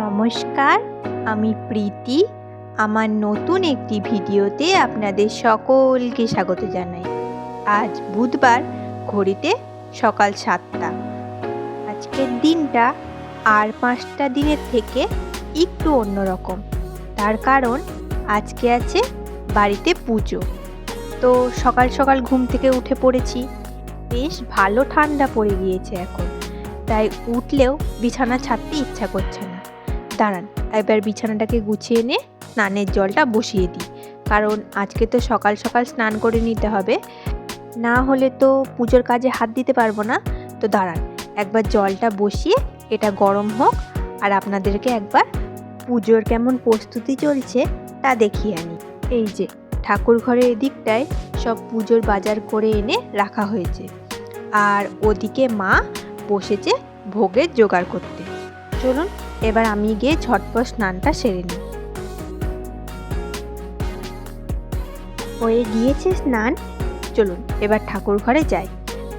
নমস্কার, আমি প্রীতি। আমার নতুন একটি ভিডিওতে আপনাদের সকলকে স্বাগত জানাই। আজ বুধবার, ঘড়িতে সকাল 7টা। আজকের দিনটা আর 5টা দিনের থেকে একটু অন্যরকম। তার কারণ আজকে আছে বাড়িতে পুজো। তো সকাল সকাল ঘুম থেকে উঠে পড়েছি। বেশ ভালো ঠান্ডা পড়ে গিয়েছে এখন, তাই উঠলেও বিছানা ছাড়তে ইচ্ছা করছে না। দাঁড়ান, এবার বিছানাটাকে গুছিয়ে এনে স্নানের জলটা বসিয়ে দিই, কারণ আজকে তো সকাল সকাল স্নান করে নিতে হবে, না হলে তো পুজোর কাজে হাত দিতে পারবো না। তো দাঁড়ান, একবার জলটা বসিয়ে এটা গরম হোক আর আপনাদেরকে একবার পুজোর কেমন প্রস্তুতি চলছে তা দেখিয়ে আনি। এই যে ঠাকুর ঘরের এদিকটায় সব পুজোর বাজার করে এনে রাখা হয়েছে, আর ওদিকে মা বসেছে ভোগের জোগাড় করতে। চলুন এবার আমি গিয়ে ঝটপট স্নানটা সেরে নিই। হয়ে গিয়েছে স্নান, চলুন এবার ঠাকুর ঘরে যাই।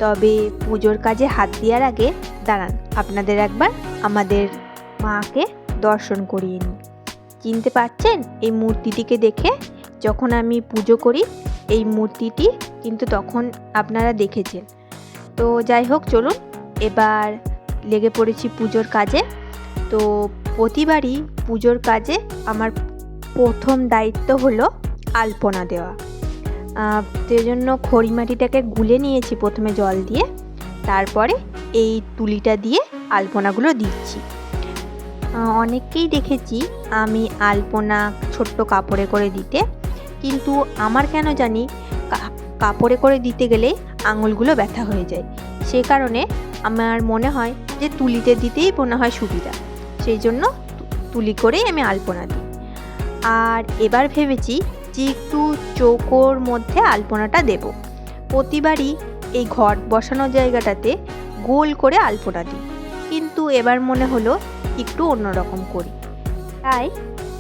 তবে পুজোর কাজে হাত দেওয়ার আগে দাঁড়ান, আপনাদের একবার আমাদের মাকে দর্শন করিয়ে নিই। চিনতে পারছেন এই মূর্তিটিকে দেখে? যখন আমি পুজো করি এই মূর্তিটি কিন্তু তখন আপনারা দেখেছেন। তো যাই হোক, চলুন এবার লেগে পড়েছি পুজোর কাজে। তো প্রতিবারই পুজোর কাজে আমার প্রথম দায়িত্ব হলো আলপনা দেওয়া। সেজন্য খড়ি মাটিটাকে গুলে নিয়েছি প্রথমে জল দিয়ে, তারপরে এই তুলিটা দিয়ে আলপনাগুলো দিচ্ছি। অনেককেই দেখেছি আমি আলপনা ছোট্ট কাপড়ে করে দিতে, কিন্তু আমার কেন জানি কাপড়ে করে দিতে গেলে আঙুলগুলো ব্যথা হয়ে যায়। সে কারণে আমার মনে হয় যে তুলিতে দিতেই মনে হয় সুবিধা, সেই জন্য তুলি করেই আমি আলপনা দিই। আর এবার ভেবেছি যে একটু চৌকোর মধ্যে আলপনাটা দেব। প্রতিবারই এই ঘট বসানোর জায়গাটাতে গোল করে আলপনা দিই, কিন্তু এবার মনে হলো একটু অন্যরকম করি, তাই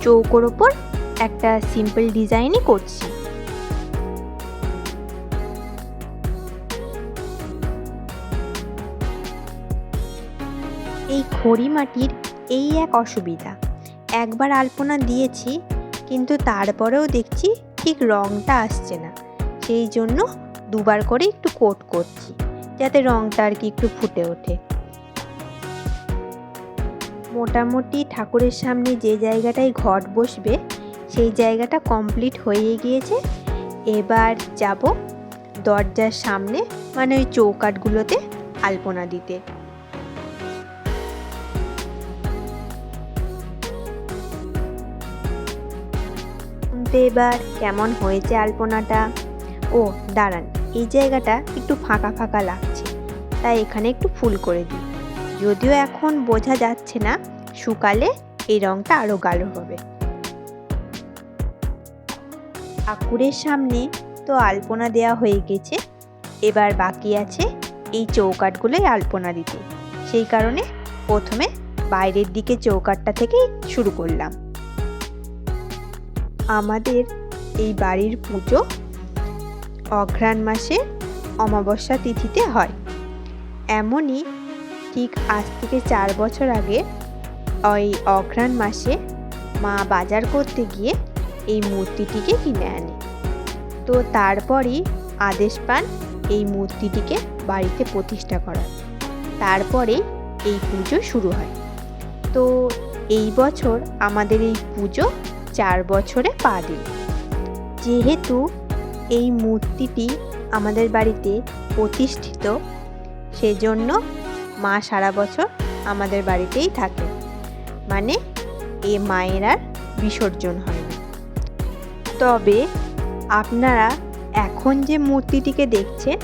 চৌকোর ওপর একটা সিম্পল ডিজাইনই করছি। এই খড়ি মাটির এই এক অসুবিধা, একবার আলপনা দিয়েছি কিন্তু তারপরেও দেখছি ঠিক রঙটা আসছে না, সেই জন্য দুবার করে একটু কোট করছি যাতে রঙটা আর কি একটু ফুটে ওঠে। মোটামুটি ঠাকুরের সামনে যে জায়গাটায় ঘট বসবে সেই জায়গাটা কমপ্লিট হয়ে গিয়েছে। এবার যাব দরজার সামনে, মানে ওই চৌকাঠগুলোতে আলপনা দিতে। এবার কেমন হয়েছে আলপনাটা? ও দাঁড়ান, এই জায়গাটা একটু ফাঁকা ফাঁকা লাগছে, তাই এখানে একটু ফুল করে দিই। যদিও এখন বোঝা যাচ্ছে না, শুকালে এই রঙটা আরও গাঢ় হবে। ঠাকুরের সামনে তো আলপনা দেওয়া হয়ে গেছে, এবার বাকি আছে এই চৌকাঠগুলোই আলপনা দিতে। সেই কারণে প্রথমে বাইরের দিকে চৌকাঠটা থেকেই শুরু করলাম। আমাদের এই বাড়ির পুজো অঘ্রাণ মাসে অমাবস্যা তিথিতে হয়। এমনই ঠিক আজ থেকে 4 বছর আগে ওই অঘ্রাণ মাসে মা বাজার করতে গিয়ে এই মূর্তিটিকে কিনে আনে। তো তারপরই আদেশ পান এই মূর্তিটিকে বাড়িতে প্রতিষ্ঠা করার, তারপরে এই পুজো শুরু হয়। তো এই বছর আমাদের এই পুজো 4 বছরে পা দিল। যেহেতু এই মূর্তিটি আমাদের বাড়িতে প্রতিষ্ঠিত, সেজন্য মা সারা বছর আমাদের বাড়িতেই থাকে, মানে এ মায়ের আর বিসর্জন হয় না। তবে আপনারা এখন যে মূর্তিটিকে দেখছেন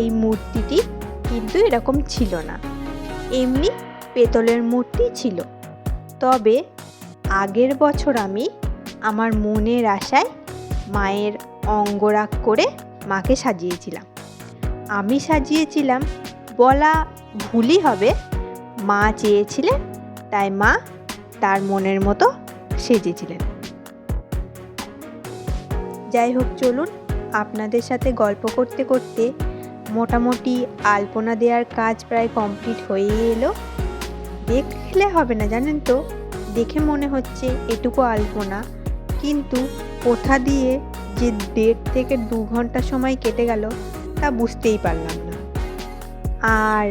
এই মূর্তিটি কিন্তু এরকম ছিল না, এমনি পেতলের মূর্তি ছিল। তবে আগের বছর আমি আমার মনের আশায় মায়ের অঙ্গরাগ করে মাকে সাজিয়েছিলাম। আমি সাজিয়েছিলাম বলা ভুলই হবে, মা চেয়েছিলেন তাই মা তার মনের মতো সেজেছিলেন। যাই হোক, চলুন আপনাদের সাথে গল্প করতে করতে মোটামুটি আলপনা দেওয়ার কাজ প্রায় কমপ্লিট হয়ে এলো। দেখলে হবে না জানেন তো, দেখে মনে হচ্ছে এটুকু আলপনা, কিন্তু কোথা দিয়ে যে 1.5 থেকে 2 ঘন্টা সময় কেটে গেল তা বুঝতেই পারলাম না। আর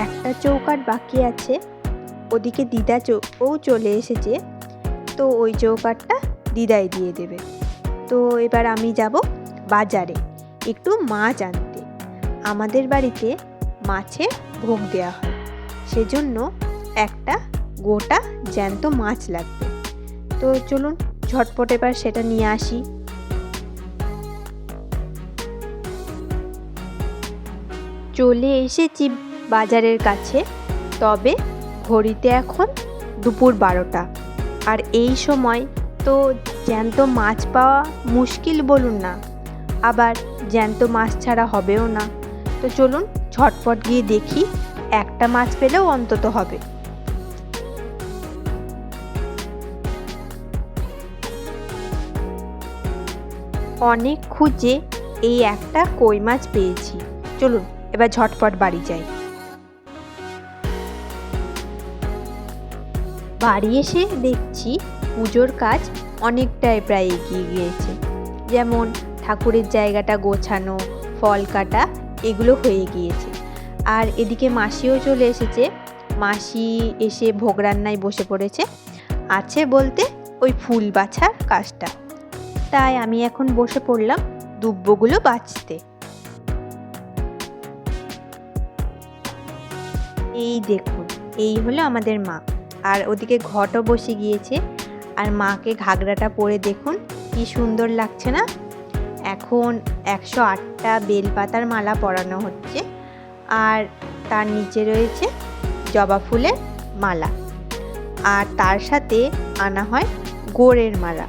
একটা চৌকাঠ বাকি আছে, ওদিকে দিদা ও চলে এসেছে, তো ওই চৌকাঠটা দিদাই দিয়ে দেবে। তো এবার আমি যাব বাজারে একটু মাছ আনতে। আমাদের বাড়িতে মাছের ভোগ দেওয়া হয়, সেজন্য একটা গোটা জ্যান্ত মাছ লাগবে। তো চলুন ঝটপট এবার সেটা নিয়ে আসি। চলে এসেছি বাজারের কাছে, তবে ঘড়িতে এখন দুপুর 12টা, আর এই সময় তো জ্যান্ত মাছ পাওয়া মুশকিল বলুন না, আবার জ্যান্ত মাছ ছাড়া হবেও না। তো চলুন ঝটপট গিয়ে দেখি, একটা মাছ পেলেও অন্তত হবে। অনেক খুঁজে এই একটা কই মাছ পেয়েছি। চলুন এবার ঝটপট বাড়ি যাই। বাড়ি এসে দেখছি পুজোর কাজ অনেকটাই প্রায় এগিয়ে গিয়েছে। যেমন ঠাকুরের জায়গাটা গোছানো, ফল কাটা, এগুলো হয়ে গিয়েছে। আর এদিকে মাসিও চলে এসেছে। মাসি এসে ভোগ রান্নায় বসে পড়েছে, আছে বলতে ওই ফুল বাছার কাজটা। তাই আমি এখন বসে পড়লাম দুব্বগুলো বাছতে। এই দেখুন, এই হলো আমাদের মা, আর ওদিকে ঘটও বসে গিয়েছে। আর মাকে ঘাগরাটা পরে দেখুন কি সুন্দর লাগছে না। এখন 108টা বেলপাতার মালা পরানো হচ্ছে, আর তার নিচে রয়েছে জবা ফুলের মালা, আর তার সাথে আনা হয় গোড়ের মালা।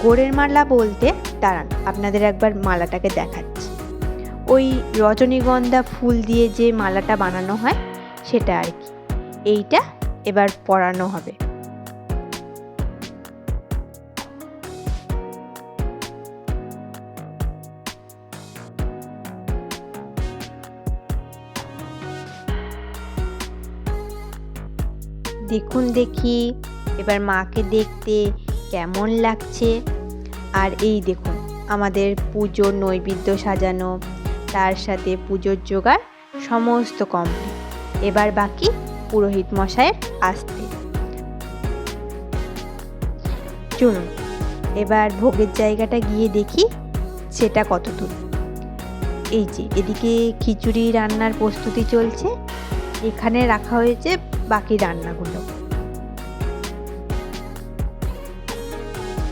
গোড়ের মালা বলতে দাঁড়ান আপনাদের একবার মালাটাকে দেখাচ্ছি। ওই রজনীগন্ধা ফুল দিয়ে যে মালাটা বানানো হয় সেটা আর কি, এইটা এবার পরানো হবে। দেখুন দেখি এবার মাকে দেখতে কেমন লাগছে। আর এই দেখুন আমাদের পুজোর নৈবেদ্য সাজানো, তার সাথে পুজোর জোগাড় সমস্ত কমপ্লিট। এবার বাকি পুরোহিত মশাইয়ের আসতে। চলুন এবার ভোগের জায়গাটা গিয়ে দেখি সেটা কত দূর। এই যে এদিকে খিচুড়ি রান্নার প্রস্তুতি চলছে, এখানে রাখা হয়েছে বাকি রান্নাগুলো।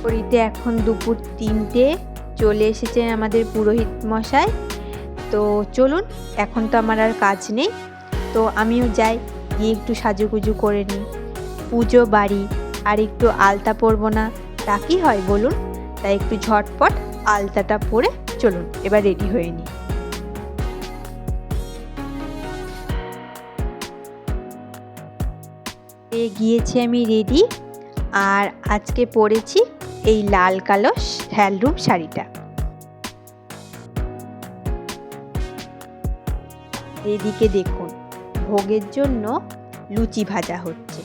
ঘড়িতে এখন দুপুর 3টে, চলে এসেছেন আমাদের পুরোহিত মশাই। তো চলুন, এখন তো আমার আর কাজ নেই, তো আমিও যাই, গিয়ে একটু সাজুগুজু করে নিই। পুজো বাড়ি, আর একটু আলতা পরবো না তা কি হয় বলুন? তাই একটু ঝটপট আলতাটা পরে চলুন এবার রেডি হয়ে নিই। গিয়েছি আমি রেডি, আর আজকে পরেছি এই লাল কালো হ্যান্ডলুম শাড়িটা। এদিকে দেখুন ভোগের জন্য লুচি ভাজা হচ্ছে,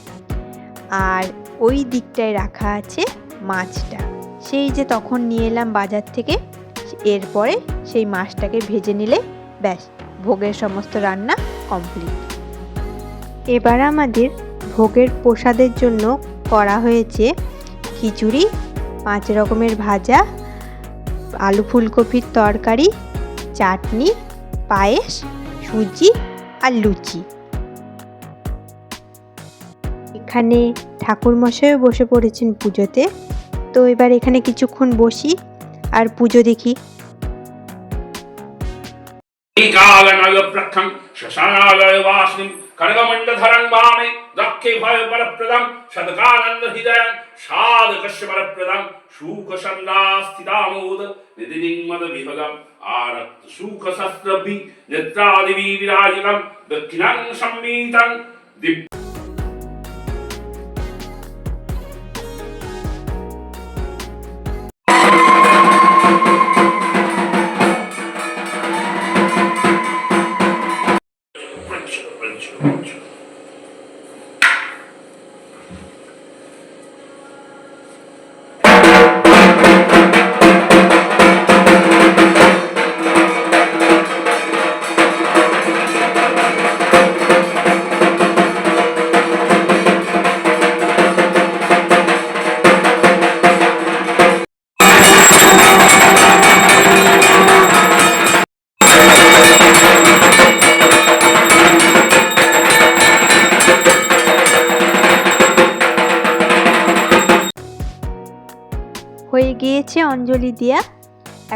আর ওই দিকটায় রাখা আছে মাছটা, সেই যে তখন নিয়ে এলাম বাজার থেকে। এরপরে সেই মাছটাকে ভেজে নিলে ব্যাস ভোগের সমস্ত রান্না কমপ্লিট। এবার আমাদের ভোগের প্রসাদের জন্য করা হয়েছে খিচুড়ি, 5 রকমের ভাজা, আলু ফুলকপির তরকারি, চাটনি, পায়েস, সুজি আর লুচি। এখানে ঠাকুরমশাইও বসে পড়েছেন পুজোতে। তো এবার এখানে কিছুক্ষণ বসি আর পুজো দেখি। खड्गमण्डधरं वामे दक्षे भयवरप्रदं सदकानन्दहृदयं साधकश्यवरप्रदं शूकसन्दास्थितामोद निधिनिङ्मदविभगम् आरक्त शूकशस्त्रभि नेत्रादिभिः विराजितं दक्षिणं संवीतं হয়ে গিয়েছে অঞ্জলি দেয়া।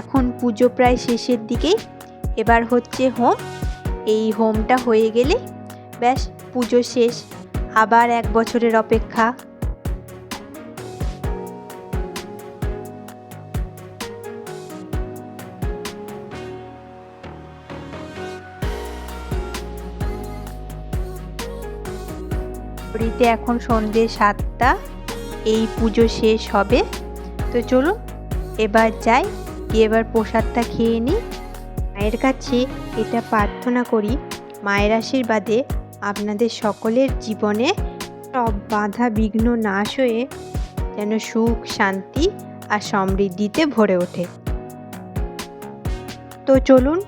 এখন পুজো প্রায় শেষের দিকেই। এবার হচ্ছে হোম। এই হোমটা হয়ে গেলে ব্যাস পুজো শেষ। আবার 1 বছরের অপেক্ষা। ঘড়িতে এখন সন্ধ্যে 7টা। এই পুজো শেষ হবে। তো চলুন এবার যাই, গিয়ে এবার প্রসাদটা খেয়ে নিই। মায়ের কাছে এটা প্রার্থনা করি, মায়ের আশীর্বাদে আপনাদের সকলের জীবনে সব বাধা বিঘ্ন নাশ হয়ে যেন সুখ শান্তি আর সমৃদ্ধিতে ভরে ওঠে। তো চলুন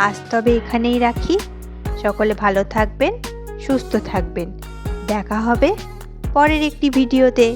আজ তবে এখানেই রাখি। সকলে ভালো থাকবেন, সুস্থ থাকবেন। দেখা হবে পরের একটি ভিডিওতে।